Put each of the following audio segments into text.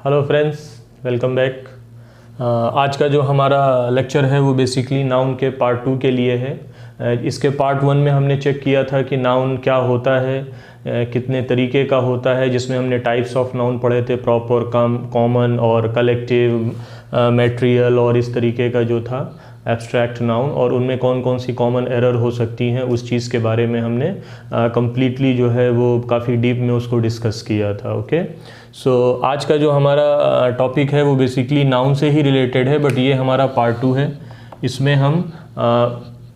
Hello friends, welcome back. आज का जो हमारा लेक्चर है वो बेसिकली नाउन के पार्ट 2 के लिए है। इसके पार्ट 1 में हमने चेक किया था कि नाउन क्या होता है, कितने तरीके का होता है, जिसमें हमने टाइप्स ऑफ नाउन पढ़े थे, प्रॉपर, कॉमन और कलेक्टिव, मैटेरियल और इस तरीके का जो था एब्स्ट्रैक्ट नाउन, और उनमें कौन कौन सी कॉमन एरर हो सकती हैं उस चीज़ के बारे में हमने कम्प्लीटली जो है वो काफ़ी डीप में उसको डिस्कस किया था। ओके, सो आज का जो हमारा टॉपिक है वो बेसिकली नाउन से ही रिलेटेड है, बट ये हमारा पार्ट 2 है। इसमें हम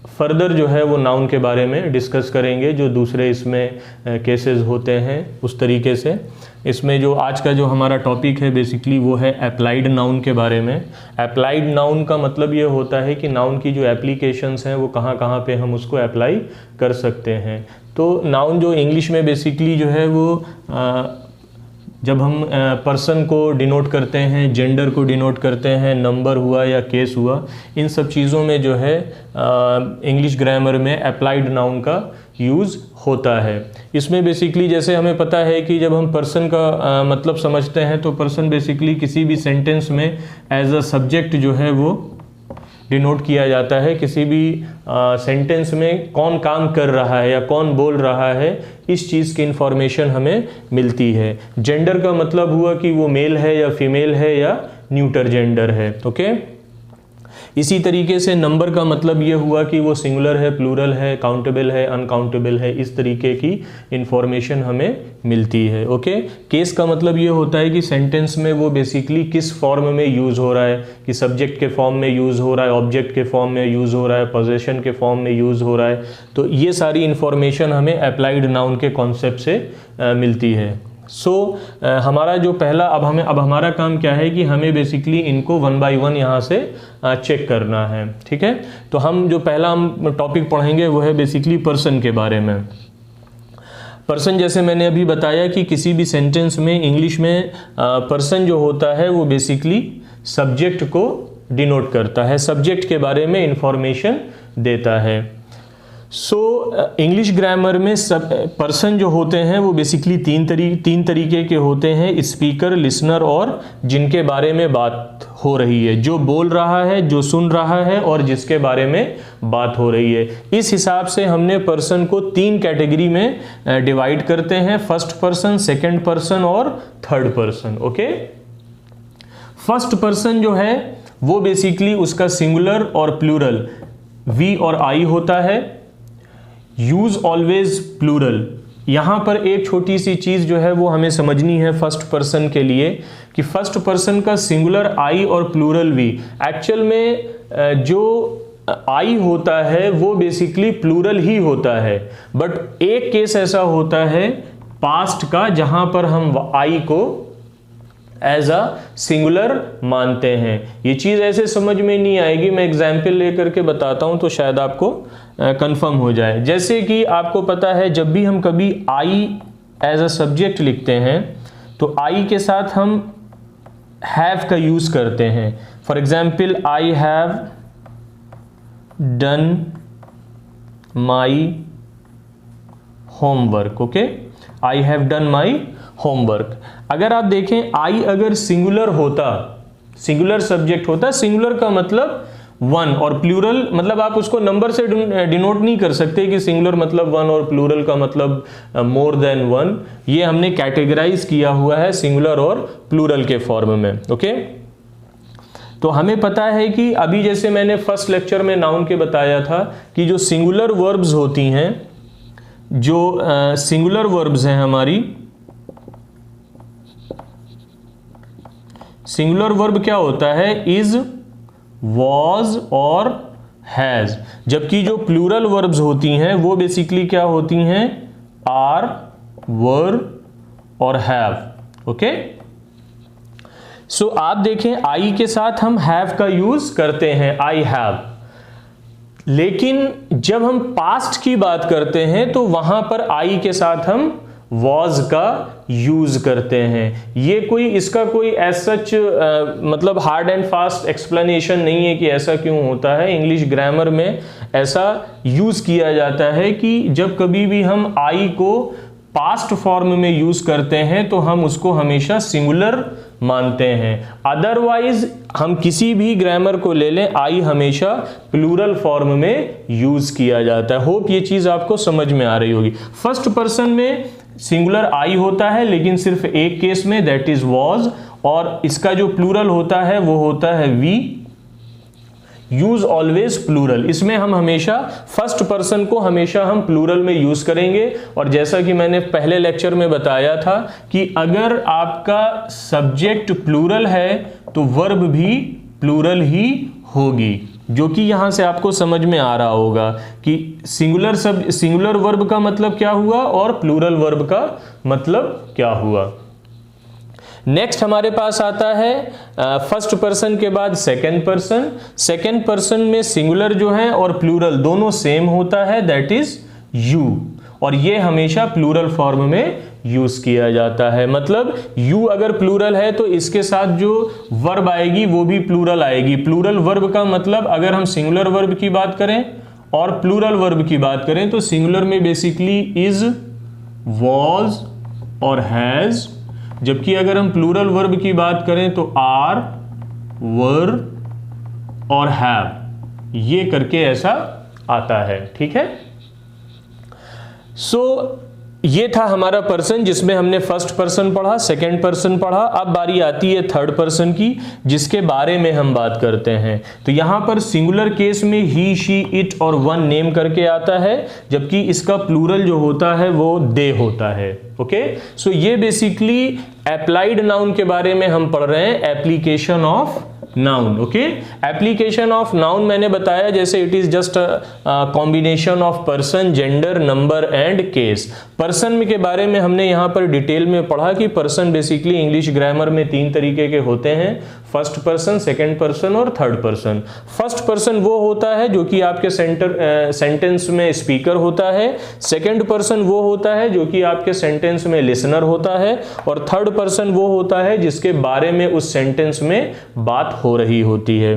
फर्दर जो है वो नाउन के बारे में डिस्कस करेंगे, जो दूसरे इसमें केसेस होते हैं उस तरीके से। इसमें जो आज का जो हमारा टॉपिक है बेसिकली वो है अप्लाइड नाउन के बारे में। अप्लाइड नाउन का मतलब ये होता है कि नाउन की जो एप्लीकेशंस हैं वो कहाँ कहाँ पे हम उसको अप्लाई कर सकते हैं। तो नाउन जो इंग्लिश में बेसिकली जो है वो जब हम पर्सन को डिनोट करते हैं, जेंडर को डिनोट करते हैं, नंबर हुआ या केस हुआ, इन सब चीज़ों में जो है इंग्लिश ग्रामर में अप्लाइड नाउन का यूज़ होता है। इसमें बेसिकली जैसे हमें पता है कि जब हम पर्सन का मतलब समझते हैं तो पर्सन बेसिकली किसी भी सेंटेंस में एज अ सब्जेक्ट जो है वो डिनोट किया जाता है। किसी भी सेंटेंस में कौन काम कर रहा है या कौन बोल रहा है, इस चीज़ की इंफॉर्मेशन हमें मिलती है। जेंडर का मतलब हुआ कि वो मेल है या फीमेल है या न्यूटर जेंडर है। ओके, इसी तरीके से नंबर का मतलब ये हुआ कि वो सिंगुलर है, प्लूरल है, काउंटेबल है, अनकाउंटेबल है, इस तरीके की इंफॉर्मेशन हमें मिलती है। ओके, केस का मतलब ये होता है कि सेंटेंस में वो बेसिकली किस फॉर्म में यूज़ हो रहा है, कि सब्जेक्ट के फॉर्म में यूज़ हो रहा है, ऑब्जेक्ट के फॉर्म में यूज़ हो रहा है, पोजेशन के फॉर्म में यूज़ हो रहा है। तो ये सारी इंफॉर्मेशन हमें अप्लाइड नाउन के कॉन्सेप्ट से मिलती है। हमारा जो पहला अब हमारा काम क्या है कि हमें बेसिकली इनको 1 बाय 1 यहाँ से चेक करना है। ठीक है, तो हम जो पहला हम टॉपिक पढ़ेंगे वो है बेसिकली पर्सन के बारे में। पर्सन, जैसे मैंने अभी बताया कि किसी भी सेंटेंस में इंग्लिश में पर्सन जो होता है वो बेसिकली सब्जेक्ट को डिनोट करता है, सब्जेक्ट के बारे में इंफॉर्मेशन देता है। इंग्लिश ग्रामर में सब पर्सन जो होते हैं वो बेसिकली तीन तरीके के होते हैं, स्पीकर, लिसनर और जिनके बारे में बात हो रही है, जो बोल रहा है, जो सुन रहा है और जिसके बारे में बात हो रही है। इस हिसाब से हमने पर्सन को 3 कैटेगरी में डिवाइड करते हैं, फर्स्ट पर्सन, सेकंड पर्सन और third person. Okay, first person जो है वो बेसिकली उसका सिंगुलर और प्लूरल वी और आई होता है। Use always plural. यहाँ पर एक छोटी सी चीज़ जो है वो हमें समझनी है फर्स्ट पर्सन के लिए, कि फर्स्ट पर्सन का सिंगुलर आई और प्लूरल वी, एक्चुअल में जो आई होता है वो बेसिकली प्लूरल ही होता है, बट एक केस ऐसा होता है पास्ट का जहाँ पर हम आई को एज अ सिंगुलर मानते हैं। ये चीज़ ऐसे समझ में नहीं आएगी, मैं एग्जाम्पल लेकर के बताता हूँ तो शायद आपको कंफर्म हो जाए। जैसे कि आपको पता है जब भी हम कभी आई एज अ सब्जेक्ट लिखते हैं तो आई के साथ हम हैव का यूज़ करते हैं। For example, I have done my homework. Okay, I have done my homework. अगर आप देखें आई अगर सिंगुलर होता, सिंगुलर सब्जेक्ट होता, सिंगुलर का मतलब 1 और प्लूरल मतलब आप उसको नंबर से डिनोट नहीं कर सकते कि सिंगुलर मतलब 1 और प्लूरल का मतलब मोर देन 1। ये हमने कैटेगराइज किया हुआ है सिंगुलर और प्लूरल के फॉर्म में। ओके, तो हमें पता है कि अभी जैसे मैंने फर्स्ट लेक्चर में नाउन के बताया था कि जो सिंगुलर वर्ब्स होती हैं, जो सिंगुलर वर्ब्स हैं हमारी, सिंगुलर वर्ब क्या होता है, इज, वॉज और हैज। जबकि जो प्लूरल वर्ब्स होती हैं वो बेसिकली क्या होती हैं, आर, वर और हैव। ओके, सो आप देखें आई के साथ हम हैव का यूज करते हैं, आई हैव, लेकिन जब हम पास्ट की बात करते हैं तो वहां पर आई के साथ हम वॉज का यूज करते हैं। ये कोई इसका कोई एज सच मतलब हार्ड एंड फास्ट एक्सप्लेनेशन नहीं है कि ऐसा क्यों होता है। इंग्लिश ग्रामर में ऐसा यूज किया जाता है कि जब कभी भी हम आई को पास्ट फॉर्म में यूज करते हैं तो हम उसको हमेशा सिंगुलर मानते हैं। अदरवाइज हम किसी भी ग्रामर को ले लें, आई हमेशा प्लूरल फॉर्म में यूज किया जाता है। होप ये चीज आपको समझ में आ रही होगी। फर्स्ट पर्सन में सिंगुलर आई होता है लेकिन सिर्फ एक केस में, दैट इज वॉज, और इसका जो प्लूरल होता है वो होता है वी। यूज ऑलवेज प्लूरल, इसमें हम हमेशा फर्स्ट पर्सन को हमेशा हम प्लूरल में यूज करेंगे। और जैसा कि मैंने पहले लेक्चर में बताया था कि अगर आपका सब्जेक्ट प्लूरल है तो वर्ब भी प्लूरल ही होगी, जो कि यहां से आपको समझ में आ रहा होगा कि सिंगुलर वर्ब का मतलब क्या हुआ और प्लूरल वर्ब का मतलब क्या हुआ। नेक्स्ट हमारे पास आता है फर्स्ट पर्सन के बाद सेकंड पर्सन। सेकंड पर्सन में सिंगुलर जो है और प्लूरल दोनों सेम होता है, दैट इज यू, और ये हमेशा प्लूरल फॉर्म में यूज किया जाता है। मतलब यू अगर प्लूरल है तो इसके साथ जो वर्ब आएगी वो भी प्लूरल आएगी। प्लूरल वर्ब का मतलब अगर हम सिंगुलर वर्ब की बात करें और प्लूरल वर्ब की बात करें तो सिंगुलर में बेसिकली इज, वॉज और हैज, जबकि अगर हम प्लूरल वर्ब की बात करें तो आर, वर और हैव, ये करके ऐसा आता है। ठीक है, सो ये था हमारा पर्सन जिसमें हमने फर्स्ट पर्सन पढ़ा, सेकंड पर्सन पढ़ा। अब बारी आती है थर्ड पर्सन की, जिसके बारे में हम बात करते हैं। तो यहां पर सिंगुलर केस में ही, शी, इट और वन नेम करके आता है, जबकि इसका प्लूरल जो होता है वो दे होता है। ओके, सो ये बेसिकली एप्लाइड नाउन के बारे में हम पढ़ रहे हैं, application of noun. Okay, application of noun मैंने बताया जैसे it is just combination of person, gender, number and case. Person के बारे में हमने यहां पर डिटेल में पढ़ा कि पर्सन बेसिकली इंग्लिश ग्रामर में 3 तरीके के होते हैं, फर्स्ट पर्सन, सेकंड पर्सन और थर्ड पर्सन। फर्स्ट पर्सन वो होता है जो कि आपके सेंटेंस में स्पीकर होता है, सेकंड पर्सन वो होता है जो कि आपके सेंटेंस में लिसनर होता है, और थर्ड पर्सन वो होता है जिसके बारे में उस सेंटेंस में बात हो रही होती है।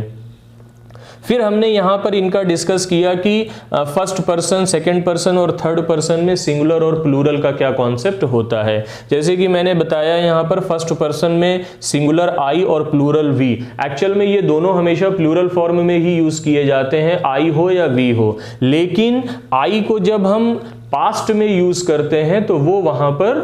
फिर हमने यहां पर इनका डिस्कस किया कि फर्स्ट पर्सन, सेकंड पर्सन और थर्ड पर्सन में सिंगुलर और प्लूरल का क्या कॉन्सेप्ट होता है। जैसे कि मैंने बताया यहां पर फर्स्ट पर्सन में सिंगुलर आई और प्लूरल वी। एक्चुअल में ये दोनों हमेशा प्लूरल फॉर्म में ही यूज किए जाते हैं, आई हो या वी हो, लेकिन आई को जब हम पास्ट में यूज करते हैं तो वो वहां पर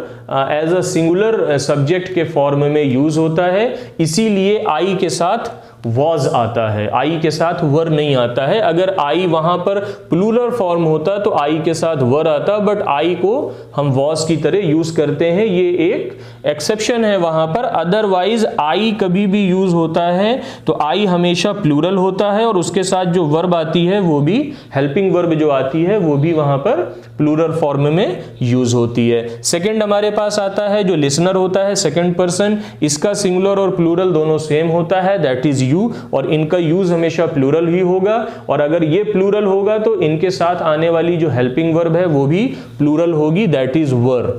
एज अ सिंगुलर सब्जेक्ट के फॉर्म में यूज होता है, इसीलिए आई के साथ वॉज आता है, आई के साथ वर नहीं आता है। अगर आई वहां पर प्लूरल फॉर्म होता तो आई के साथ वर आता, बट आई को हम वॉज की तरह यूज करते हैं, ये एक एक्सेप्शन है वहां पर। अदरवाइज आई कभी भी यूज होता है तो आई हमेशा प्लूरल होता है और उसके साथ जो वर्ब आती है वो भी, हेल्पिंग वर्ब जो आती है वो भी वहां पर प्लूरल फॉर्म में यूज होती है। सेकंड हमारे पास आता है जो लिसनर होता है, सेकंड पर्सन, इसका सिंगुलर और प्लूरल दोनों सेम होता है, दैट इज यू, और इनका यूज हमेशा प्लूरल ही होगा। और अगर ये प्लूरल होगा तो इनके साथ आने वाली जो हेल्पिंग वर्ब है वो भी प्लूरल होगी, दैट इज वर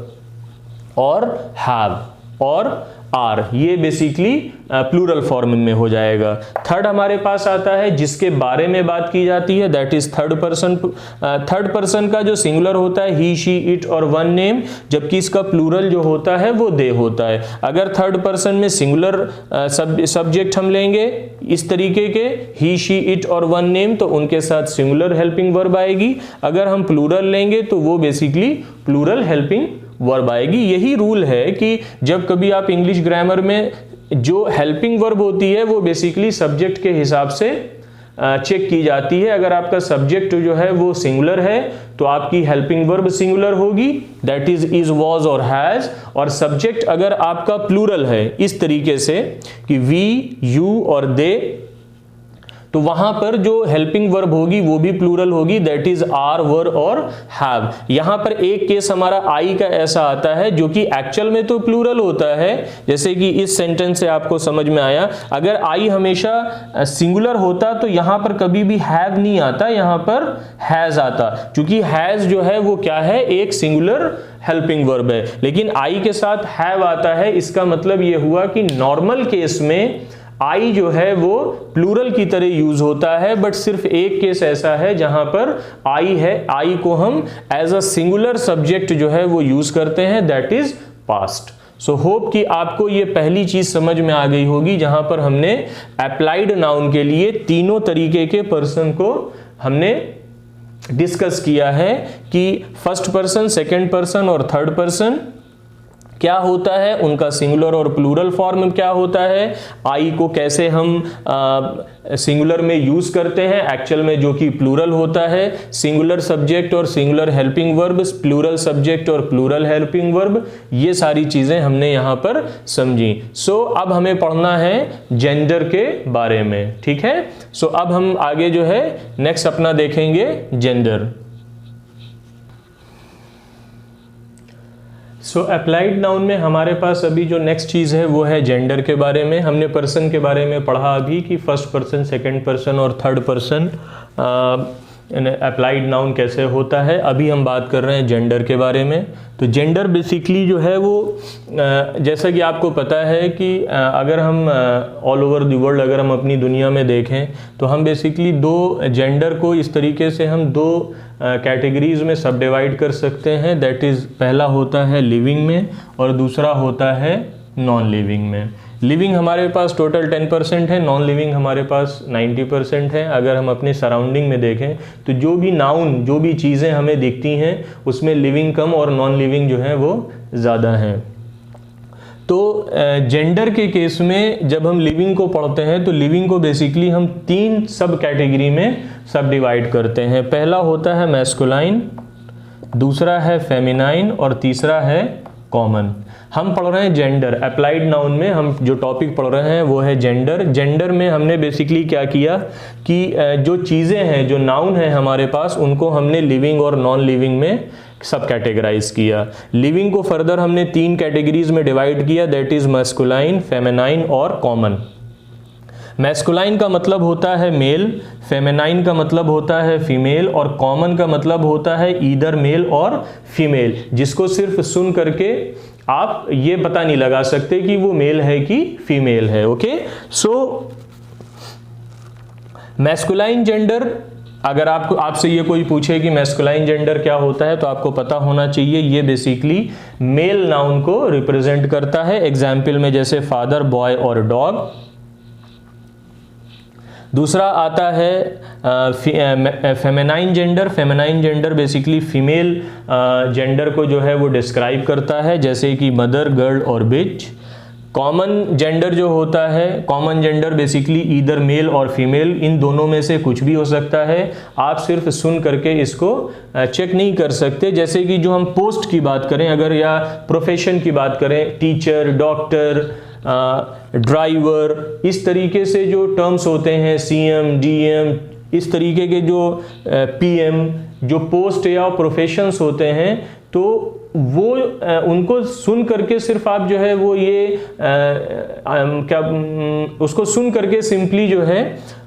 और हैव और आर, ये बेसिकली प्लूरल फॉर्म में हो जाएगा। थर्ड हमारे पास आता है जिसके बारे में बात की जाती है, that is third person. Third person का जो सिंगुलर होता है ही, शी, इट और वन नेम, जबकि इसका प्लूरल जो होता है वो दे होता है। अगर थर्ड पर्सन में सिंगुलर सब्जेक्ट हम लेंगे इस तरीके के ही, शी, इट और वन नेम, तो उनके साथ सिंगुलर हेल्पिंग वर्ब आएगी। अगर हम प्लूरल लेंगे तो वो बेसिकली प्लूरल हेल्पिंग वर्ब आएगी। यही रूल है कि जब कभी आप इंग्लिश ग्रामर में जो हेल्पिंग वर्ब होती है वो बेसिकली सब्जेक्ट के हिसाब से चेक की जाती है। अगर आपका सब्जेक्ट जो है वो सिंगुलर है तो आपकी हेल्पिंग वर्ब सिंगुलर होगी, दैट इज, वॉज और हैज। और सब्जेक्ट अगर आपका प्लूरल है इस तरीके से कि वी, यू और दे, तो वहां पर जो हेल्पिंग वर्ब होगी वो भी प्लूरल होगी, दैट इज आर, वर और हैव। यहां पर एक केस हमारा आई का ऐसा आता है जो कि एक्चुअल में तो प्लूरल होता है, जैसे कि इस सेंटेंस से आपको समझ में आया। अगर आई हमेशा सिंगुलर होता तो यहां पर कभी भी हैव नहीं आता, यहां पर हैज आता, क्योंकि हैज जो है वो क्या है, एक सिंगुलर हेल्पिंग वर्ब है। लेकिन आई के साथ हैव आता है, इसका मतलब ये हुआ कि नॉर्मल केस में आई जो है वो प्लूरल की तरह यूज होता है, बट सिर्फ एक केस ऐसा है जहां पर आई है, आई को हम एज अ सिंगुलर सब्जेक्ट जो है वो यूज करते हैं, that is past. So hope कि आपको ये पहली चीज समझ में आ गई होगी, जहां पर हमने अप्लाइड नाउन के लिए तीनों तरीके के पर्सन को हमने डिस्कस किया है कि फर्स्ट पर्सन, सेकंड पर्सन और थर्ड पर्सन क्या होता है, उनका सिंगुलर और प्लूरल फॉर्म क्या होता है, आई को कैसे हम सिंगुलर में यूज करते हैं एक्चुअल में जो कि प्लूरल होता है, सिंगुलर सब्जेक्ट और singular helping verb, plural subject और प्लूरल हेल्पिंग वर्ब, ये सारी चीजें हमने यहां पर समझी। सो अब हमें पढ़ना है जेंडर के बारे में, ठीक है। सो अब हम आगे जो है नेक्स्ट अपना देखेंगे जेंडर। सो अप्लाइड नाउन में हमारे पास अभी जो नेक्स्ट चीज़ है वो है जेंडर के बारे में। हमने पर्सन के बारे में पढ़ा अभी कि फर्स्ट पर्सन, सेकंड पर्सन और थर्ड पर्सन अप्लाइड नाउन कैसे होता है। अभी हम बात कर रहे हैं जेंडर के बारे में। तो जेंडर बेसिकली जो है वो जैसा कि आपको पता है कि अगर हम ऑल ओवर द वर्ल्ड अगर हम अपनी दुनिया में देखें तो हम बेसिकली दो जेंडर को इस तरीके से हम दो कैटेगरीज में सब डिवाइड कर सकते हैं। दैट इज़ पहला होता है लिविंग में और दूसरा होता है नॉन लिविंग में। लिविंग हमारे पास टोटल 10% है, नॉन लिविंग हमारे पास 90% है। अगर हम अपने सराउंडिंग में देखें तो जो भी नाउन, जो भी चीज़ें हमें दिखती हैं उसमें लिविंग कम और नॉन लिविंग जो है वो ज़्यादा हैं। तो जेंडर के केस में जब हम लिविंग को पढ़ते हैं तो लिविंग को बेसिकली हम तीन सब कैटेगरी में सब डिवाइड करते हैं। पहला होता है मैस्कुलाइन, दूसरा है फेमिनाइन और तीसरा है कॉमन। हम पढ़ रहे हैं जेंडर। अप्लाइड नाउन में हम जो टॉपिक पढ़ रहे हैं वो है जेंडर। जेंडर में हमने बेसिकली क्या किया कि जो चीज़ें हैं, जो नाउन है हमारे पास, उनको हमने लिविंग और नॉन लिविंग में सब कैटेगराइज किया। लिविंग को फर्दर हमने तीन कैटेगरीज में डिवाइड किया, दैट इज मैस्कुलाइन, फेमिनाइन और कॉमन। मैस्कुलाइन का मतलब होता है मेल, फेमिनाइन का मतलब होता है फीमेल और कॉमन का मतलब होता है ईदर मेल और फीमेल, जिसको सिर्फ सुन करके आप ये पता नहीं लगा सकते कि वो मेल है कि फीमेल है। ओके, सो मैस्कुलाइन जेंडर, अगर आपसे ये कोई पूछे कि मैस्कुलाइन जेंडर क्या होता है तो आपको पता होना चाहिए ये बेसिकली मेल नाउन को रिप्रेजेंट करता है। एग्जाम्पल में जैसे फादर, बॉय और डॉग। दूसरा आता है feminine gender. Feminine gender basically female gender को जो है वो डिस्क्राइब करता है, जैसे कि मदर, गर्ल और बिच। कॉमन जेंडर जो होता है, common gender basically either male और फीमेल, इन दोनों में से कुछ भी हो सकता है। आप सिर्फ सुन करके इसको चेक नहीं कर सकते। जैसे कि जो हम पोस्ट की बात करें अगर, या प्रोफेशन की बात करें, टीचर, डॉक्टर, ड्राइवर, इस तरीके से जो टर्म्स होते हैं, सीएम, डीएम, इस तरीके के जो पीएम, जो पोस्ट या प्रोफेशंस होते हैं, तो वो उनको सुन करके सिर्फ आप जो है वो ये उसको सुन करके सिंपली जो है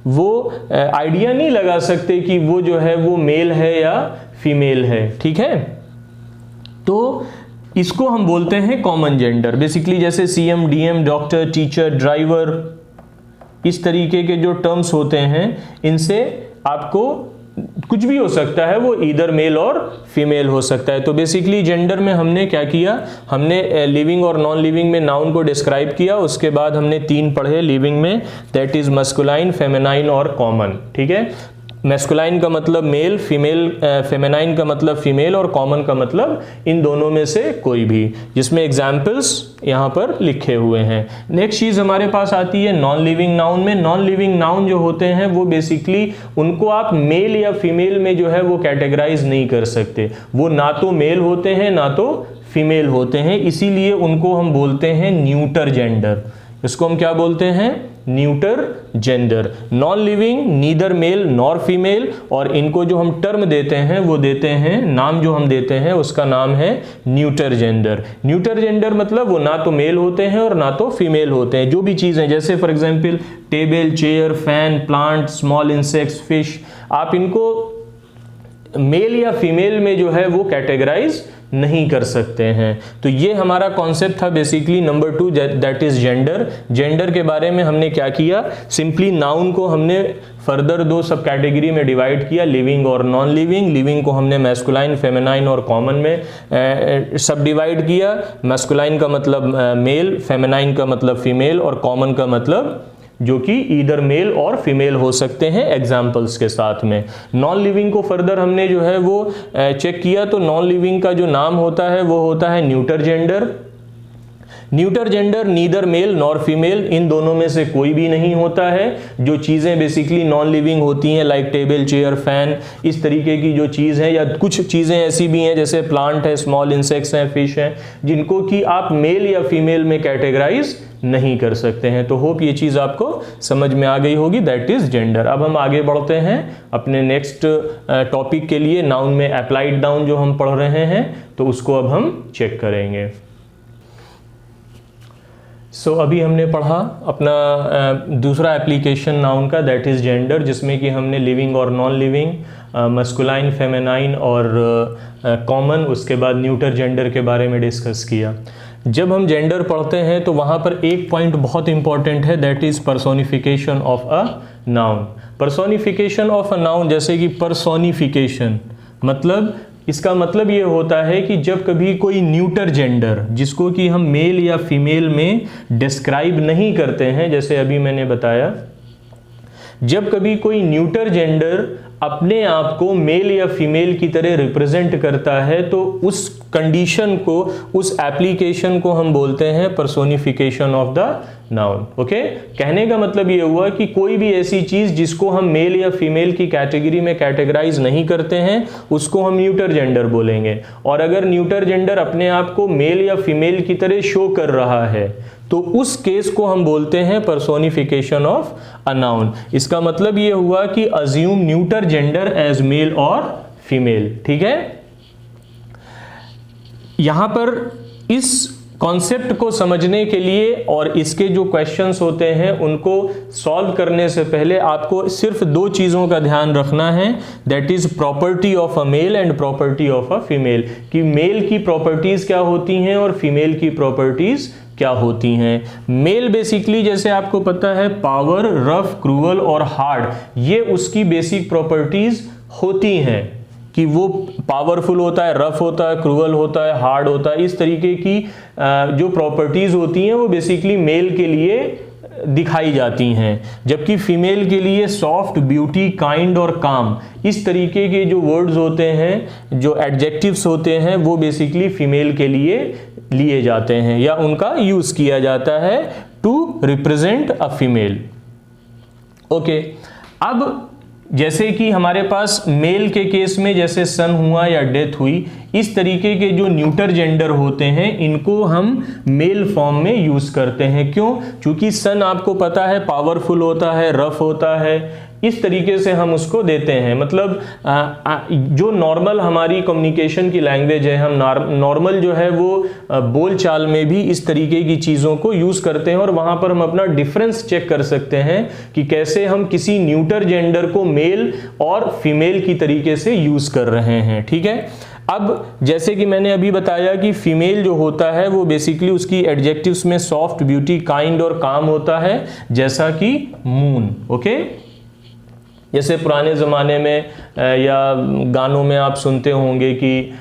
वो आइडिया नहीं लगा सकते कि वो जो है वो मेल है या फीमेल है। ठीक है, तो इसको हम बोलते हैं कॉमन जेंडर। बेसिकली जैसे CM, DM, doctor, teacher, driver, इस तरीके के जो टर्म्स होते हैं, इनसे आपको कुछ भी हो सकता है, वो ईदर मेल और फीमेल हो सकता है। तो बेसिकली जेंडर में हमने क्या किया, हमने लिविंग और नॉन लिविंग में नाउन को डिस्क्राइब किया। उसके बाद हमने तीन पढ़े लिविंग में, दैट इज मस्कुलाइन, फेमिनाइन और कॉमन। ठीक है, मैस्कुलाइन का मतलब मेल, फीमेल, फेमिनाइन का मतलब फीमेल और कॉमन का मतलब इन दोनों में से कोई भी, जिसमें एग्जाम्पल्स यहाँ पर लिखे हुए हैं। नेक्स्ट चीज़ हमारे पास आती है नॉन लिविंग नाउन में। नॉन लिविंग नाउन जो होते हैं वो बेसिकली उनको आप मेल या फीमेल में जो है वो कैटेगराइज नहीं कर सकते। वो ना तो मेल होते हैं ना तो फीमेल होते हैं, इसीलिए उनको हम बोलते हैं न्यूटर जेंडर। इसको हम क्या बोलते हैं, neuter gender. Non living, neither male nor female, और इनको जो हम टर्म देते हैं वो देते हैं, नाम जो हम देते हैं उसका नाम है न्यूटर जेंडर। न्यूटर जेंडर मतलब वो ना तो मेल होते हैं और ना तो फीमेल होते हैं। जो भी चीज़ें जैसे for example table, chair, fan, plant, small insects, fish, आप इनको मेल या फीमेल में जो है वो कैटेगराइज नहीं कर सकते हैं। तो ये हमारा कॉन्सेप्ट था basically number 2, that is gender. Gender के बारे में हमने क्या किया, सिंपली नाउन को हमने फर्दर 2 सब कैटेगरी में डिवाइड किया, लिविंग और नॉन लिविंग। लिविंग को हमने मैस्कुलाइन, फेमिनाइन और कॉमन में सब डिवाइड किया। मैस्कुलाइन का मतलब मेल, फेमिनाइन का मतलब फीमेल और कॉमन का मतलब जो कि ईदर मेल और फीमेल हो सकते हैं एग्जाम्पल्स के साथ में। नॉन लिविंग को फर्दर हमने जो है वो चेक किया, तो नॉन लिविंग का जो नाम होता है वो होता है neuter gender. Neuter gender neither male nor female, इन दोनों में से कोई भी नहीं होता है। जो चीज़ें बेसिकली नॉन लिविंग होती हैं लाइक टेबल, चेयर, फैन, इस तरीके की जो चीज़ है, या कुछ चीज़ें ऐसी भी हैं जैसे प्लांट है, स्मॉल इंसेक्ट्स हैं, फिश हैं, जिनको कि आप मेल या फीमेल में कैटेगराइज नहीं कर सकते हैं। तो होप ये चीज़ आपको समझ में आ गई होगी, दैट इज जेंडर। अब हम आगे बढ़ते हैं अपने नेक्स्ट टॉपिक के लिए, नाउन में अप्लाइड नाउन जो हम पढ़ रहे हैं, तो उसको अब हम चेक करेंगे। अभी हमने पढ़ा अपना दूसरा एप्लीकेशन नाउन का, दैट इज़ जेंडर, जिसमें कि हमने लिविंग और नॉन लिविंग, मस्कुलाइन, फेमिनाइन और कॉमन, उसके बाद न्यूटर जेंडर के बारे में डिस्कस किया। जब हम जेंडर पढ़ते हैं तो वहाँ पर एक पॉइंट बहुत इंपॉर्टेंट है, that is personification of a noun. Personification of a noun, जैसे कि पर्सोनिफिकेशन मतलब, इसका मतलब ये होता है कि जब कभी कोई न्यूटर जेंडर, जिसको कि हम मेल या फीमेल में डिस्क्राइब नहीं करते हैं, जैसे अभी मैंने बताया, जब कभी कोई न्यूटर जेंडर अपने आप को मेल या फीमेल की तरह रिप्रेजेंट करता है, तो उस कंडीशन को, उस एप्लीकेशन को हम बोलते हैं personification of the noun. Okay, कहने का मतलब ये हुआ कि कोई भी ऐसी चीज जिसको हम मेल या फीमेल की कैटेगरी में कैटेगराइज नहीं करते हैं, उसको हम न्यूटर जेंडर बोलेंगे। और अगर न्यूटर जेंडर अपने आप को मेल या फीमेल की तरह शो कर रहा है, तो उस केस को हम बोलते हैं पर्सोनिफिकेशन ऑफ अ नाउन। इसका मतलब ये हुआ कि assume neuter gender as male और फीमेल। ठीक है, यहां पर इस कॉन्सेप्ट को समझने के लिए और इसके जो क्वेश्चंस होते हैं उनको सॉल्व करने से पहले आपको सिर्फ 2 चीज़ों का ध्यान रखना है, that is property of a male and property of a female, कि मेल की प्रॉपर्टीज क्या होती हैं और फीमेल की प्रॉपर्टीज क्या होती हैं। मेल बेसिकली, जैसे आपको पता है, पावर, रफ, क्रूअल और हार्ड, ये उसकी बेसिक प्रॉपर्टीज होती हैं कि वो पावरफुल होता है, रफ होता है, क्रूअल होता है, हार्ड होता है। इस तरीके की जो प्रॉपर्टीज होती हैं वो बेसिकली मेल के लिए दिखाई जाती हैं, जबकि फीमेल के लिए सॉफ्ट, ब्यूटी, काइंड और काम, इस तरीके के जो वर्ड्स होते हैं, जो एडजेक्टिव्स होते हैं, वो बेसिकली फीमेल के लिए लिए जाते हैं या उनका यूज किया जाता है to represent a female. Okay, अब जैसे कि हमारे पास मेल के केस में जैसे सन हुआ या डेथ हुई, इस तरीके के जो न्यूटर जेंडर होते हैं इनको हम मेल फॉर्म में यूज करते हैं। क्यों? क्योंकि सन आपको पता है पावरफुल होता है, रफ होता है, इस तरीके से हम उसको देते हैं। मतलब जो नॉर्मल हमारी कम्युनिकेशन की लैंग्वेज है, हम नॉर्मल जो है वो बोल चाल में भी इस तरीके की चीज़ों को यूज़ करते हैं और वहाँ पर हम अपना डिफरेंस चेक कर सकते हैं कि कैसे हम किसी न्यूटर जेंडर को मेल और फीमेल की तरीके से यूज़ कर रहे हैं। ठीक है, अब जैसे कि मैंने अभी बताया कि फीमेल जो होता है वो बेसिकली उसकी एडजेक्टिव्स में सॉफ्ट, ब्यूटी, काइंड और काम होता है, जैसा कि मून। ओके, जैसे पुराने ज़माने में या गानों में आप सुनते होंगे कि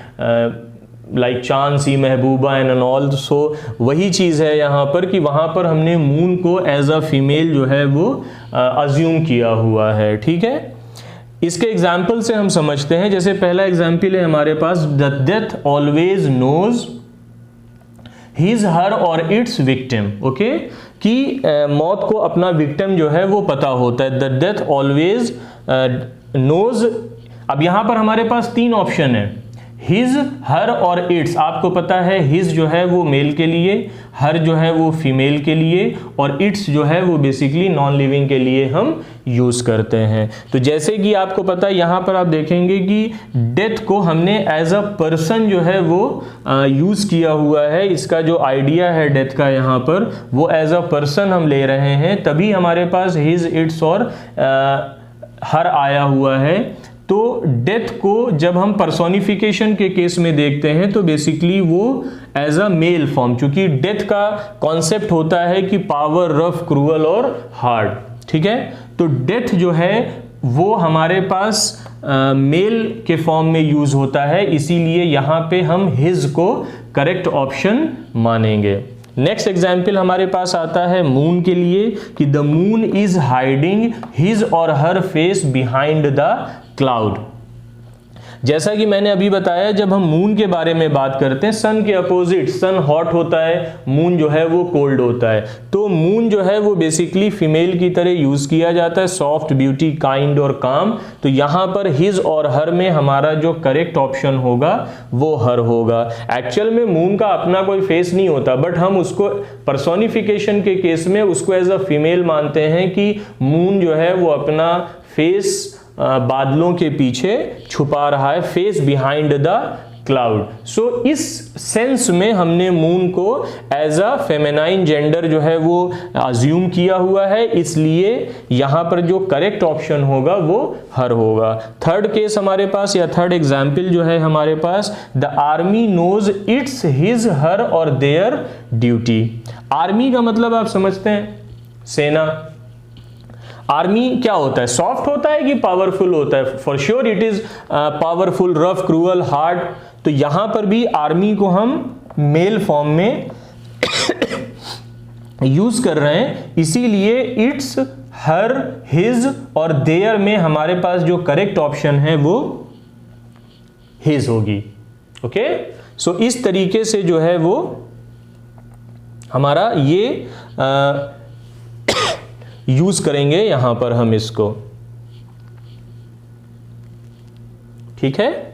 लाइक चांद सी महबूबा एंड ऑल, सो वही चीज़ है यहाँ पर कि वहाँ पर हमने मून को एज अ फीमेल जो है वो अज्यूम किया हुआ है। ठीक है, इसके एग्जाम्पल से हम समझते हैं। जैसे पहला एग्जाम्पल है हमारे पास, the death always knows his, her or its victim. Okay, कि मौत को अपना विक्टिम जो है वो पता होता है। द डेथ ऑलवेज नोज, अब यहां पर हमारे पास 3 ऑप्शन है, हिज, हर और इट्स। आपको पता है हिज जो है वो मेल के लिए, हर जो है वो फीमेल के लिए और इट्स जो है वो बेसिकली नॉन लिविंग के लिए हम यूज करते हैं। तो जैसे कि आपको पता है यहां पर आप देखेंगे कि डेथ को हमने एज अ पर्सन जो है वो यूज किया हुआ है। इसका जो आइडिया है डेथ का यहाँ पर वो एज अ पर्सन हम ले रहे हैं, तभी हमारे पास हिज, इट्स और हर आया हुआ है। तो डेथ को जब हम पर्सोनिफिकेशन के केस में देखते हैं तो बेसिकली वो एज अ मेल फॉर्म, चूंकि डेथ का कॉन्सेप्ट होता है कि पावर, रफ, क्रूअल और हार्ड, ठीक है। तो डेथ जो है वो हमारे पास मेल के फॉर्म में यूज होता है, इसीलिए यहां पे हम हिज को करेक्ट ऑप्शन मानेंगे। नेक्स्ट एग्जाम्पल हमारे पास आता है मून के लिए कि the moon is hiding his और हर फेस बिहाइंड द क्लाउड। जैसा कि मैंने अभी बताया, जब हम मून के बारे में बात करते हैं, सन के अपोजिट, सन हॉट होता है, मून जो है वो कोल्ड होता है। तो मून जो है वो बेसिकली फीमेल की तरह यूज किया जाता है, सॉफ्ट, ब्यूटी, काइंड और काम। तो यहां पर हिज और हर में हमारा जो करेक्ट ऑप्शन होगा वो हर होगा। एक्चुअल में मून का अपना कोई फेस नहीं होता, बट हम उसको पर्सोनिफिकेशन के केस में उसको एज अ फीमेल मानते हैं कि मून जो है वो अपना फेस बादलों के पीछे छुपा रहा है, फेस बिहाइंड द क्लाउड। सो इस सेंस में हमने मून को एज अ फेमिनाइन जेंडर जो है वो अज्यूम किया हुआ है, इसलिए यहां पर जो करेक्ट ऑप्शन होगा वो हर होगा। थर्ड केस हमारे पास या थर्ड एग्जाम्पल जो है हमारे पास, the army knows its his, her or their duty. Army का मतलब आप समझते हैं, सेना। आर्मी क्या होता है, सॉफ्ट होता है कि पावरफुल होता है? For sure it is powerful, rough, cruel, hard. तो यहां पर भी आर्मी को हम मेल फॉर्म में यूज कर रहे हैं, इसीलिए इट्स, हर, हिज और देयर में हमारे पास जो करेक्ट ऑप्शन है वो हिज होगी। ओके, सो इस तरीके से जो है वो हमारा ये यूज करेंगे यहां पर हम इसको, ठीक है।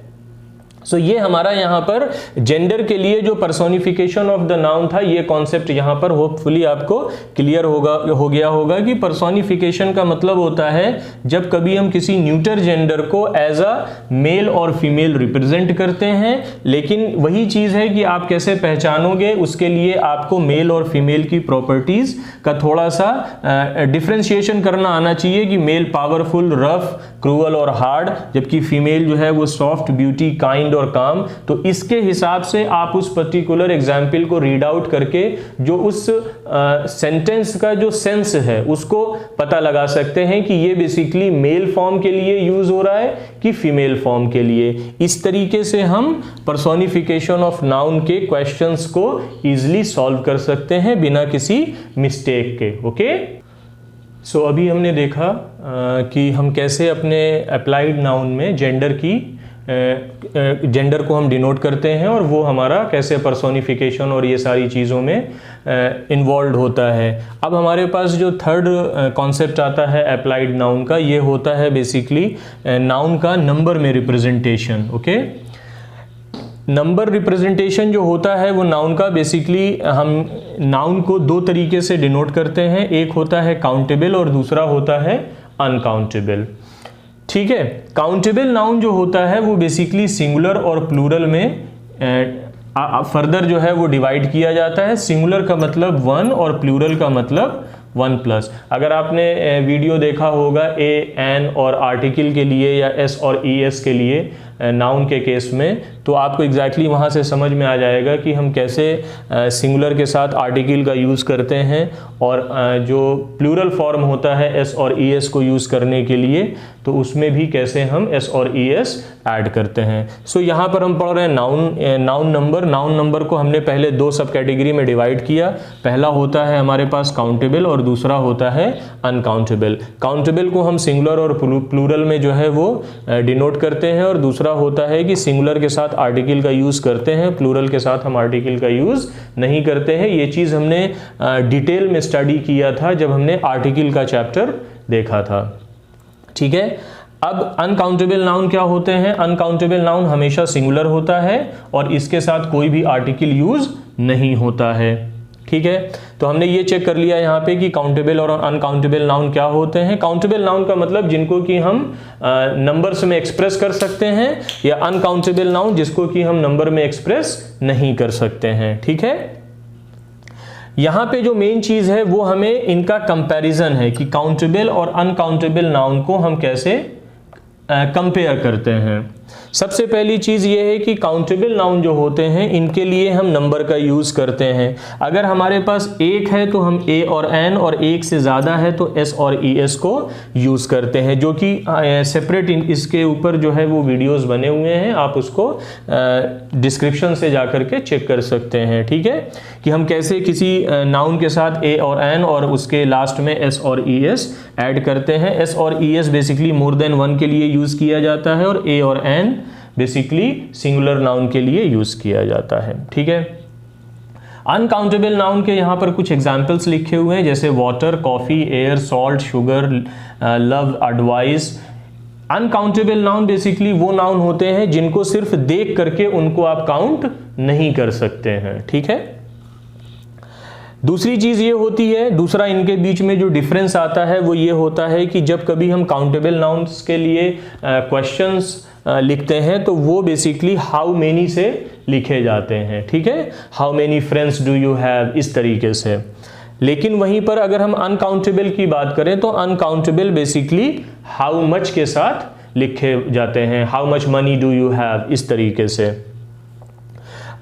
सो ये हमारा यहां पर जेंडर के लिए जो पर्सोनिफिकेशन ऑफ द नाउन था, ये कॉन्सेप्ट यहां पर होपफुली आपको क्लियर हो गया होगा कि पर्सोनिफिकेशन का मतलब होता है जब कभी हम किसी न्यूटर जेंडर को एज अ मेल और फीमेल रिप्रेजेंट करते हैं, लेकिन वही चीज है कि आप कैसे पहचानोगे, उसके लिए आपको मेल और फीमेल की प्रॉपर्टीज का थोड़ा सा डिफरेंशिएशन करना आना चाहिए कि मेल पावरफुल, रफ, क्रूअल और हार्ड, जबकि फीमेल जो है वो सॉफ्ट, ब्यूटी, काइंड और काम। तो इसके हिसाब से आप उस पर्टिकुलर एग्जाम्पल को रीड आउट करके जो उस सेंटेंस का जो सेंस है उसको पता लगा सकते हैं कि ये बेसिकली मेल फॉर्म के लिए यूज हो रहा है कि फीमेल फॉर्म के लिए। इस तरीके से हम पर्सोनिफिकेशन ऑफ नाउन के क्वेश्चंस को इजीली सॉल्व कर सकते हैं बिना किसी मिस्टेक के। ओके, सो अभी हमने देखा कि हम कैसे अपने अप्लाइड नाउन में जेंडर को हम डिनोट करते हैं और वो हमारा कैसे पर्सोनिफिकेशन और ये सारी चीज़ों में इन्वॉल्व होता है। अब हमारे पास जो थर्ड कॉन्सेप्ट आता है अप्लाइड नाउन का, ये होता है बेसिकली नाउन का नंबर में रिप्रेजेंटेशन। ओके, नंबर रिप्रेजेंटेशन जो होता है वो नाउन का बेसिकली हम नाउन को दो तरीके से डिनोट करते हैं, एक होता है काउंटेबल और दूसरा होता है अनकाउंटेबल। ठीक है, काउंटेबल नाउन जो होता है वो बेसिकली सिंगुलर और प्लूरल में फर्दर जो है वो डिवाइड किया जाता है। सिंगुलर का मतलब वन और प्लूरल का मतलब वन प्लस। अगर आपने वीडियो देखा होगा ए, एन और आर्टिकल के लिए या एस और ई एस के लिए नाउन के केस में, तो आपको एग्जैक्टली वहाँ से समझ में आ जाएगा कि हम कैसे सिंगुलर के साथ आर्टिकल का यूज़ करते हैं और जो प्लूरल फॉर्म होता है एस और ई एस को यूज़ करने के लिए, तो उसमें भी कैसे हम एस और ई एस ऐड करते हैं। सो यहाँ पर हम पढ़ रहे हैं नाउन नंबर। नाउन नंबर को हमने पहले दो सब कैटेगरी में डिवाइड किया। पहला होता है हमारे पास काउंटेबल और दूसरा होता है अनकाउंटेबल। काउंटेबल को हम सिंगुलर और प्लूरल में जो है वो डिनोट करते हैं और दूसरा होता है कि सिंगुलर के साथ आर्टिकल का यूज़ करते हैं, प्लूरल के साथ हम आर्टिकल का यूज़ नहीं करते हैं। ये चीज़ हमने डिटेल में स्टडी किया था जब हमने आर्टिकल का चैप्टर देखा था। ठीक है, अब अनकाउंटेबल नाउन क्या होते हैं? अनकाउंटेबल नाउन हमेशा सिंगुलर होता है और इसके साथ कोई भी आर्टिकल यूज नहीं होता है। ठीक है, तो हमने ये चेक कर लिया यहाँ पे कि काउंटेबल और अनकाउंटेबल नाउन क्या होते हैं। काउंटेबल नाउन का मतलब जिनको कि हम नंबर्स में एक्सप्रेस कर सकते हैं, या अनकाउंटेबल नाउन जिसको कि हम नंबर में एक्सप्रेस नहीं कर सकते हैं। ठीक है, यहाँ पे जो मेन चीज है वो हमें इनका कंपैरिजन है कि काउंटेबल और अनकाउंटेबल नाउन को हम कैसे कंपेयर करते हैं। सबसे पहली चीज़ ये है कि काउंटेबल नाउन जो होते हैं इनके लिए हम नंबर का यूज़ करते हैं। अगर हमारे पास एक है तो हम ए और एन, और एक से ज़्यादा है तो एस और ई एस को यूज़ करते हैं, जो कि सेपरेट इसके ऊपर जो है वो वीडियोस बने हुए हैं, आप उसको डिस्क्रिप्शन से जा कर के चेक कर सकते हैं। ठीक है, कि हम कैसे किसी नाउन के साथ ए और एन और उसके लास्ट में एस और ई एस ऐड करते हैं। एस और E S basically more than one के लिए यूज़ किया जाता है, और ए और एन बेसिकली सिंगुलर नाउन के लिए यूज़ किया जाता है। ठीक है, अनकाउंटेबल नाउन के यहाँ पर कुछ एग्जाम्पल्स लिखे हुए हैं, जैसे water, coffee, air, salt, sugar, love, advice. Uncountable noun basically वो नाउन होते हैं जिनको सिर्फ देख करके उनको आप काउंट नहीं कर सकते हैं। ठीक है, दूसरी चीज़ ये होती है, दूसरा इनके बीच में जो डिफरेंस आता है वो ये होता है कि जब कभी हम काउंटेबल नाउन्स के लिए क्वेश्चंस लिखते हैं तो वो बेसिकली हाउ मेनी से लिखे जाते हैं। ठीक है, how many friends do you have, इस तरीके से। लेकिन वहीं पर अगर हम अनकाउंटेबल की बात करें तो अनकाउंटेबल बेसिकली हाउ मच के साथ लिखे जाते हैं, how much money do you have, इस तरीके से।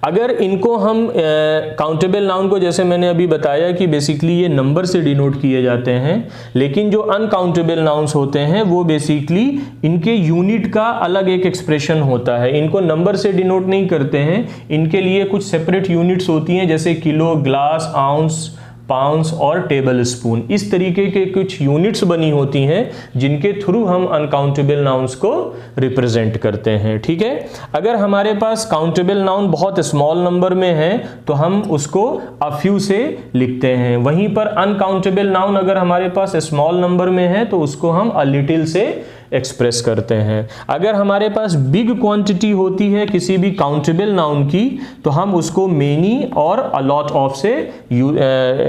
अगर इनको हम काउंटेबल नाउन को, जैसे मैंने अभी बताया कि बेसिकली ये नंबर से डिनोट किए जाते हैं, लेकिन जो अनकाउंटेबल नाउन्स होते हैं वो बेसिकली इनके यूनिट का अलग एक एक्सप्रेशन होता है। इनको नंबर से डिनोट नहीं करते हैं, इनके लिए कुछ सेपरेट यूनिट्स होती हैं, जैसे किलो, ग्लास, आउंस, पाउंस और टेबल स्पून। इस तरीके के कुछ यूनिट्स बनी होती हैं जिनके थ्रू हम अनकाउंटेबल नाउन्स को रिप्रेजेंट करते हैं। ठीक है, अगर हमारे पास काउंटेबल नाउन बहुत स्मॉल नंबर में है तो हम उसको अ फ्यू से लिखते हैं। वहीं पर अनकाउंटेबल नाउन अगर हमारे पास स्मॉल नंबर में है तो उसको हम अ लिटिल से एक्सप्रेस करते हैं। अगर हमारे पास बिग क्वांटिटी होती है किसी भी काउंटेबल नाउन की तो हम उसको मेनी और अ लॉट ऑफ से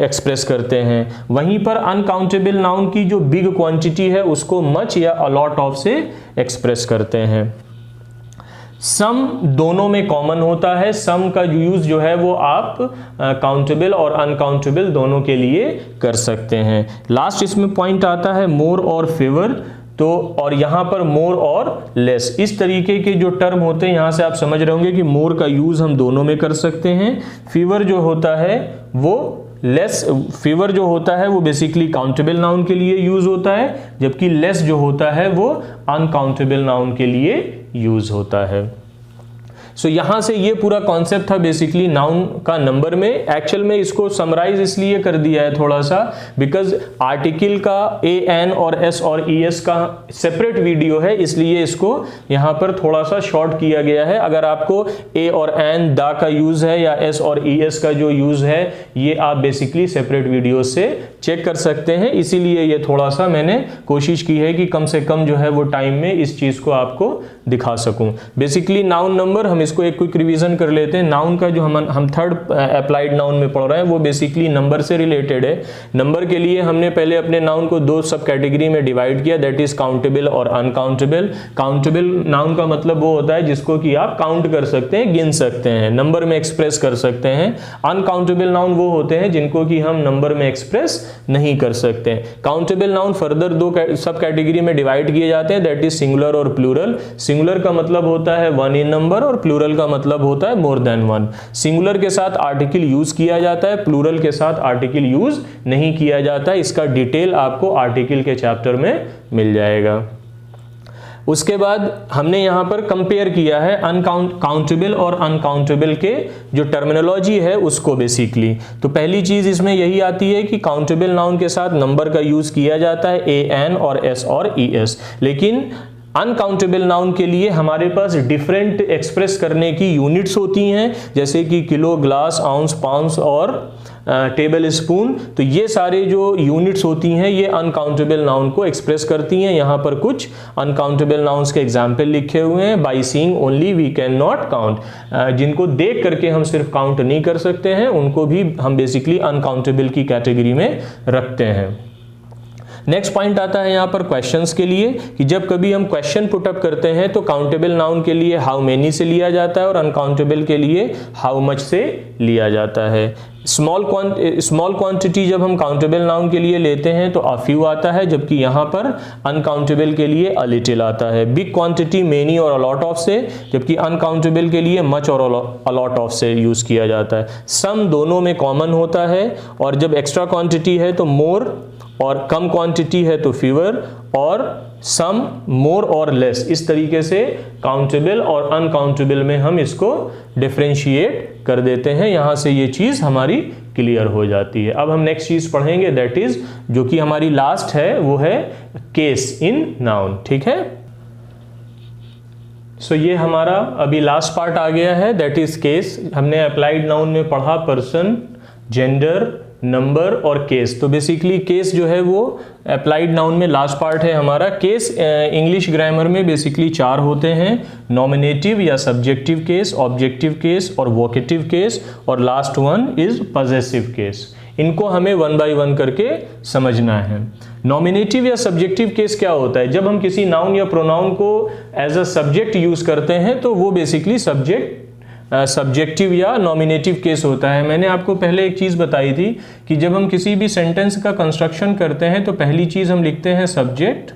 एक्सप्रेस करते हैं। वहीं पर अनकाउंटेबल नाउन की जो बिग क्वांटिटी है उसको मच या अ लॉट ऑफ से एक्सप्रेस करते हैं। सम दोनों में कॉमन होता है। सम का यूज जो है वो आप काउंटेबल और अनकाउंटेबल दोनों के लिए कर सकते हैं। लास्ट इसमें पॉइंट आता है मोर और फेवर, तो और यहाँ पर मोर और लेस, इस तरीके के जो टर्म होते हैं यहाँ से आप समझ रहे होंगे कि मोर का यूज हम दोनों में कर सकते हैं। फीवर जो होता है वो लेस, फीवर जो होता है वो बेसिकली काउंटेबल नाउन के लिए यूज होता है, जबकि लेस जो होता है वो अनकाउंटेबल नाउन के लिए यूज होता है। सो यहाँ से ये पूरा कॉन्सेप्ट था बेसिकली नाउन का नंबर में। एक्चुअल में इसको समराइज इसलिए कर दिया है थोड़ा सा बिकॉज आर्टिकल का ए एन और एस और ई एस का सेपरेट वीडियो है, इसलिए इसको यहाँ पर थोड़ा सा शॉर्ट किया गया है। अगर आपको ए और एन दा का यूज है या एस और ई एस का जो यूज है ये आप बेसिकली सेपरेट वीडियो से चेक कर सकते हैं, इसीलिए ये थोड़ा सा मैंने कोशिश की है कि कम से कम जो है वो टाइम में इस चीज को आपको दिखा सकूं। बेसिकली नाउन नंबर, हम इसको एक क्विक रिवीजन कर लेते हैं। नाउन का जो हम थर्ड अप्लाइड नाउन में पढ़ रहे हैं वो बेसिकली नंबर से रिलेटेड है। नंबर के लिए हमने पहले अपने नाउन को दो सब कैटेगरी में डिवाइड किया, दैट इज काउंटेबल और अनकाउंटेबल। काउंटेबल नाउन का मतलब वो होता है जिसको कि आप काउंट कर सकते हैं, गिन सकते हैं, नंबर में एक्सप्रेस कर सकते हैं। अनकाउंटेबल नाउन वो होते हैं जिनको कि हम नंबर में एक्सप्रेस नहीं कर सकते। काउंटेबल नाउन फर्दर दो सब कैटेगरी में डिवाइड किए जाते हैं, दैट इज सिंगुलर और प्लूरल। सिंगुलर का मतलब होता है वन इन नंबर और प्लूरल का मतलब होता है मोर देन वन। सिंगुलर के साथ आर्टिकल यूज किया जाता है, प्लूरल के साथ आर्टिकल यूज नहीं किया जाता है। इसका डिटेल आपको आर्टिकल के चैप्टर में मिल जाएगा। उसके बाद हमने यहाँ पर कंपेयर किया है काउंटेबल और अनकाउंटेबल के जो टर्मिनोलॉजी है उसको बेसिकली। तो पहली चीज इसमें यही आती है कि काउंटेबल नाउन के साथ नंबर का यूज किया जाता है, ए एन और एस और ई एस। लेकिन अनकाउंटेबल नाउन के लिए हमारे पास डिफरेंट एक्सप्रेस करने की यूनिट्स होती हैं, जैसे कि किलो, ग्लास, आउंस, पाउंस और टेबल स्पून। तो ये सारे जो यूनिट्स होती हैं ये अनकाउंटेबल नाउन को एक्सप्रेस करती हैं। यहाँ पर कुछ अनकाउंटेबल नाउन्स के एग्जाम्पल लिखे हुए हैं। By seeing only we can not count, जिनको देख करके हम सिर्फ काउंट नहीं कर सकते हैं उनको भी हम बेसिकली अनकाउंटेबल की कैटेगरी में रखते हैं। नेक्स्ट पॉइंट आता है यहाँ पर क्वेश्चंस के लिए कि जब कभी हम क्वेश्चन पुटअप करते हैं तो काउंटेबल नाउन के लिए हाउ मेनी से लिया जाता है और अनकाउंटेबल के लिए हाउ मच से लिया जाता है। स्मॉल क्वांटिटी जब हम काउंटेबल नाउन के लिए लेते हैं तो अ फ्यू आता है, जबकि यहाँ पर अनकाउंटेबल के लिए अ लिटिल आता है। बिग क्वांटिटी मेनी और अलॉट ऑफ से, जबकि अनकाउंटेबल के लिए मच और अलॉट ऑफ से यूज किया जाता है। सम दोनों में कॉमन होता है, और जब एक्स्ट्रा क्वांटिटी है तो मोर, और कम क्वांटिटी है तो फीवर, और सम मोर और लेस। इस तरीके से काउंटेबल और अनकाउंटेबल में हम इसको डिफरेंशिएट कर देते हैं। यहां से ये चीज हमारी क्लियर हो जाती है। अब हम नेक्स्ट चीज पढ़ेंगे, दैट इज जो कि हमारी लास्ट है, वो है केस इन नाउन। ठीक है, सो ये हमारा अभी लास्ट पार्ट आ गया है, दैट इज केस। हमने अप्लाइड नाउन में पढ़ा पर्सन, जेंडर, नंबर और केस। तो बेसिकली केस जो है वो अप्लाइड नाउन में लास्ट पार्ट है हमारा। केस इंग्लिश ग्रामर में बेसिकली 4 होते हैं, नॉमिनेटिव या सब्जेक्टिव केस, ऑब्जेक्टिव केस और वोकेटिव केस, और last one is possessive case. इनको हमें 1 बाय 1 करके समझना है। नॉमिनेटिव या सब्जेक्टिव केस क्या होता है? जब हम किसी नाउन या प्रोनाउन को एज अ सब्जेक्ट यूज करते हैं तो वो बेसिकली सब्जेक्टिव या नॉमिनेटिव केस होता है। मैंने आपको पहले एक चीज बताई थी कि जब हम किसी भी सेंटेंस का कंस्ट्रक्शन करते हैं तो पहली चीज हम लिखते हैं सब्जेक्ट,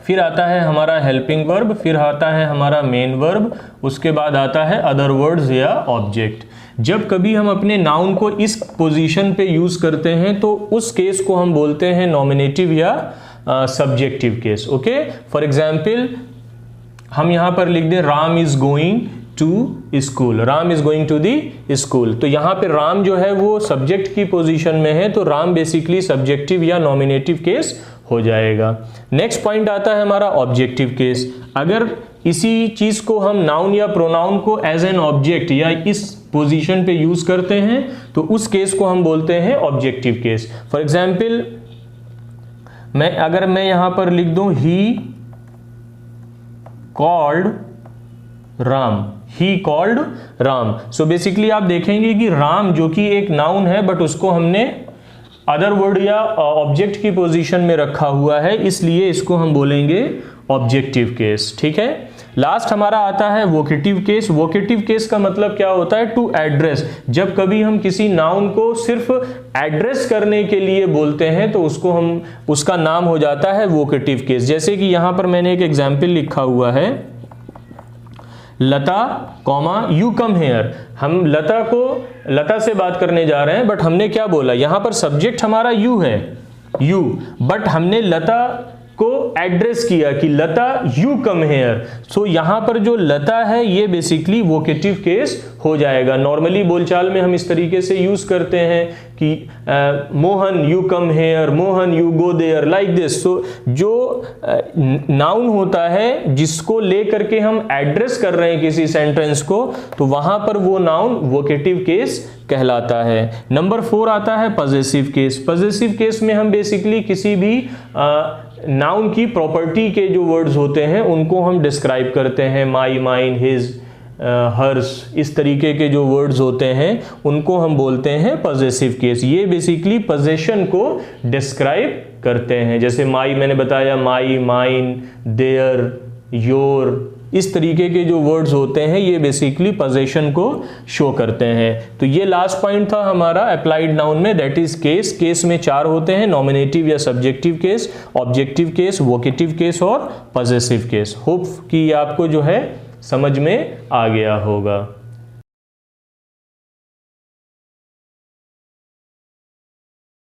फिर आता है हमारा हेल्पिंग वर्ब, फिर आता है हमारा मेन वर्ब, उसके बाद आता है अदर वर्ड्स या ऑब्जेक्ट। जब कभी हम अपने नाउन को इस पोजीशन पे यूज करते हैं तो उस केस को हम बोलते हैं नॉमिनेटिव या subjective case. Okay, for example हम यहां पर लिख दें Ram is going to school, Ram is going to the school. तो यहां पे राम जो है वो सब्जेक्ट की पोजीशन में है, तो राम बेसिकली सब्जेक्टिव या नॉमिनेटिव केस हो जाएगा। नेक्स्ट पॉइंट आता है हमारा ऑब्जेक्टिव केस। अगर इसी चीज को हम नाउन या प्रोनाउन को एज एन ऑब्जेक्ट या इस पोजीशन पे यूज करते हैं तो उस केस को हम बोलते हैं ऑब्जेक्टिव केस। फॉर एग्जाम्पल अगर मैं यहां पर लिख दूं he called Ram, he called Ram. So basically आप देखेंगे कि राम जो कि एक नाउन है बट उसको हमने अदर वर्ड या ऑब्जेक्ट की पोजीशन में रखा हुआ है, इसलिए इसको हम बोलेंगे ऑब्जेक्टिव केस। ठीक है, लास्ट हमारा आता है वोकेटिव केस। वोकेटिव केस का मतलब क्या होता है? To address. जब कभी हम किसी नाउन को सिर्फ एड्रेस करने के लिए बोलते हैं तो उसका नाम हो जाता है वोकेटिव केस। जैसे कि यहां पर मैंने एक एग्जाम्पल लिखा हुआ है, लता कॉमा यू कम हेयर। हम लता से बात करने जा रहे हैं बट हमने क्या बोला, यहां पर सब्जेक्ट हमारा यू है, यू, बट हमने लता को एड्रेस किया कि लता यू कम हेयर। सो यहां पर जो लता है ये बेसिकली वोकेटिव केस हो जाएगा। नॉर्मली बोलचाल में हम इस तरीके से यूज करते हैं कि Mohan you come here, Mohan you go there, like this. So जो नाउन होता है जिसको लेकर के हम एड्रेस कर रहे हैं किसी सेंटेंस को, तो वहां पर वो नाउन वोकेटिव केस कहलाता है। नंबर 4 आता है पजेसिव केस। पजेसिव केस में हम बेसिकली किसी भी नाउन की प्रॉपर्टी के जो वर्ड्स होते हैं उनको हम डिस्क्राइब करते हैं, माई, माइन, हिज, हर्स, इस तरीके के जो वर्ड्स होते हैं उनको हम बोलते हैं पजेसिव केस। ये बेसिकली पोजेशन को डिस्क्राइब करते हैं। जैसे माई मैंने बताया, माई, माइन, देयर, योर, इस तरीके के जो वर्ड्स होते हैं ये बेसिकली पोजेशन को शो करते हैं। तो ये लास्ट पॉइंट था हमारा अप्लाइड नाउन में, दैट इज केस। केस में 4 होते हैं, नॉमिनेटिव या subjective case, objective case, vocative case और पजेसिव केस। होप कि आपको जो है समझ में आ गया होगा।